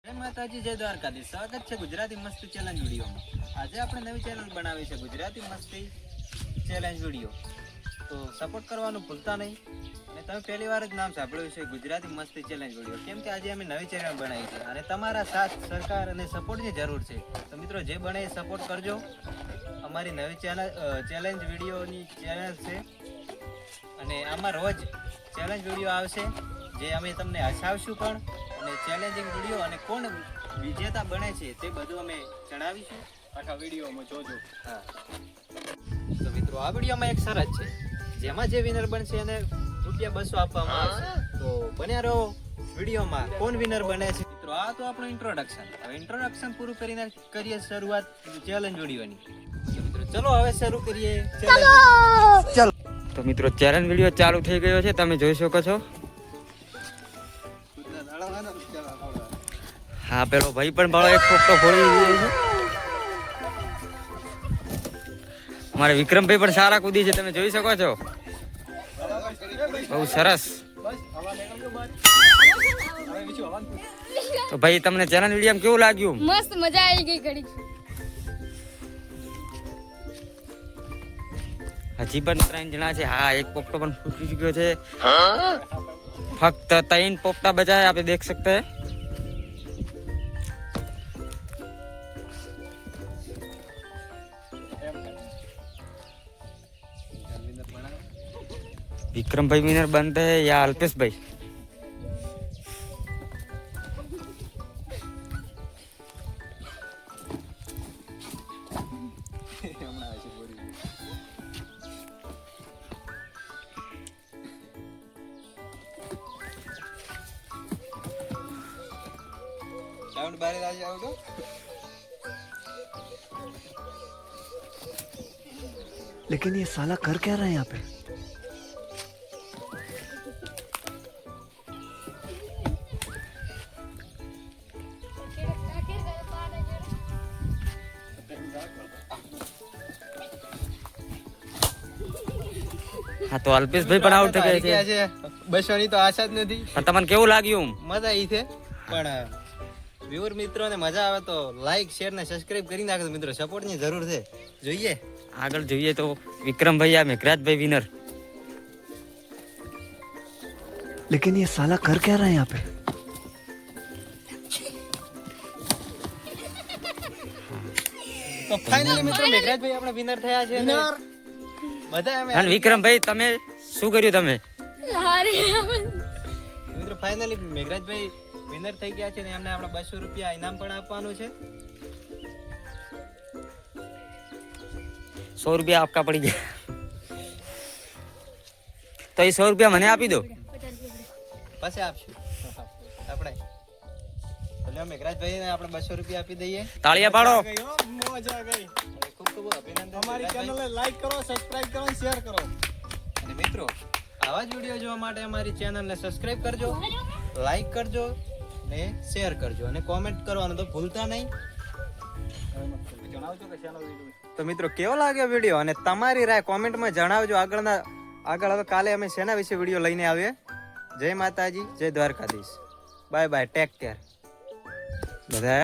જય માતાજી, જય દ્વારકાધીશ. સ્વાગત છે ગુજરાતી મસ્તી ચેલેન્જ વિડીયોમાં. આજે આપણે નવી ચેનલ બનાવી છે, ગુજરાતી મસ્તી ચેલેન્જ વિડીયો. તો સપોર્ટ કરવાનું ભૂલતા નહીં. અને તમે પહેલી વાર જ નામ સાંભળ્યું છે ગુજરાતી મસ્તી ચેલેન્જ વિડીયો, કેમ કે આજે અમે નવી ચેનલ બનાવી છે અને તમારા સાથ સરકાર અને સપોર્ટની જરૂર છે. તો મિત્રો જે બને એ સપોર્ટ કરજો. અમારી નવી ચેલેન્જ વિડીયોની ચેનલ છે અને આમાં રોજ ચેલેન્જ વિડીયો આવશે, જે અમે તમને હસાવશું પણ, અને ચેલેન્જિંગ વિડીયો અને કોણ વિજેતા બને છે તે બધું અમે જણાવીશું આખા વિડીયોમાં. જોજો. હા, તો મિત્રો આ વિડીયોમાં એક શરત છે, જેમાં જે વિનર બનશે એને ₹200 આપવામાં આવશે. તો બન્યા રહો વિડીયોમાં. કોણ વિનર બને છે મિત્રો? આ તો આપણું ઇન્ટ્રોડક્શન. હવે ઇન્ટ્રોડક્શન પૂરું કરીને કરીએ શરૂઆત ચેલેન્જ વિડીયોની. તો મિત્રો ચલો હવે શરૂ કરીએ ચેલેન્જ. ચલો તો મિત્રો ચેલેન્જ વિડીયો ચાલુ થઈ ગયો છે, તમે જોઈ શકો છો. હા, પેલો ભાઈ પણ ભાળો એક પોપટો ફોડી દીધો છે. અમારે વિક્રમભાઈ પણ સારા કૂદી છે, તમે જોઈ શકો છો. બહુ સરસ. તો ભાઈ તમને ચેલેન્જ વિડીયો કેવું લાગ્યું? મસ્ત, મજા આવી ગઈ ઘડી. હજી પણ 3 જણા છે. હા, એક પોપટો પણ ફૂટી ચુક્યો છે. ફક્ત 3 પોપટા બચાए, आप देख सकते हैं. विक्रम भाई विनर बनते हैं या अल्पेश भाई? साउंड बारे आ जाओ तो लेकिन ये साला कर क्या रहा है यहाँ पे? હા, તો અલ્પેશ ભાઈ પણ આઉટ થઈ ગયા છે. બસવાની તો આશા જ નથી. પણ તમને કેવું લાગ્યું? મજા આવી છે, પણ વ્યુઅર મિત્રોને મજા આવે તો લાઈક, શેર ને સબસ્ક્રાઇબ કરી નાખજો મિત્રો. સપોર્ટની જરૂર છે. જોઈએ આગળ જોઈએ તો વિક્રમ ભાઈ આ મેઘરાજ ભાઈ વિનર. लेकिन ये साला कर क्या रहा है यहाँ पे? તો ફાઇનલી મિત્રો મેઘરાજભાઈ આપણે વિનર થયા છે. બધા અમે અને વિક્રમ ભાઈ તમે શું કર્યું? તમે મિત્રો ફાઇનલી મેઘરાજભાઈ વિનર થઈ ગયા છે ને એમને આપણે ₹200 ઇનામ પણ આપવાનું છે. ₹100 આપકા પડી ગયા. તો એ ₹100 મને આપી દો. પછી આપશું આપણે. એટલે મેઘરાજભાઈને આપણે ₹200 આપી દઈએ. તાળીયા પાડો. મજા ગઈ. ખૂબ ખૂબ અભિનંદન. અમારી ચેનલને લાઈક કરો, સબસ્ક્રાઇબ કરો, શેર કરો. અને મિત્રો આવા જ વિડીયો જોવા માટે અમારી ચેનલને સબસ્ક્રાઇબ કરજો, લાઈક કરજો ને શેર કરજો અને કોમેન્ટ કરવાનું તો ભૂલતા નહીં. તો મિત્રો કેવો લાગ્યો વિડીયો અને તમારી રાય કોમેન્ટમાં જણાવજો. આગળ હવે કાલે અમે શેના વિશે વિડીયો લઈને આવીએ. જય માતાજી, જય Dwarkadhish. Bye bye, take care બધા.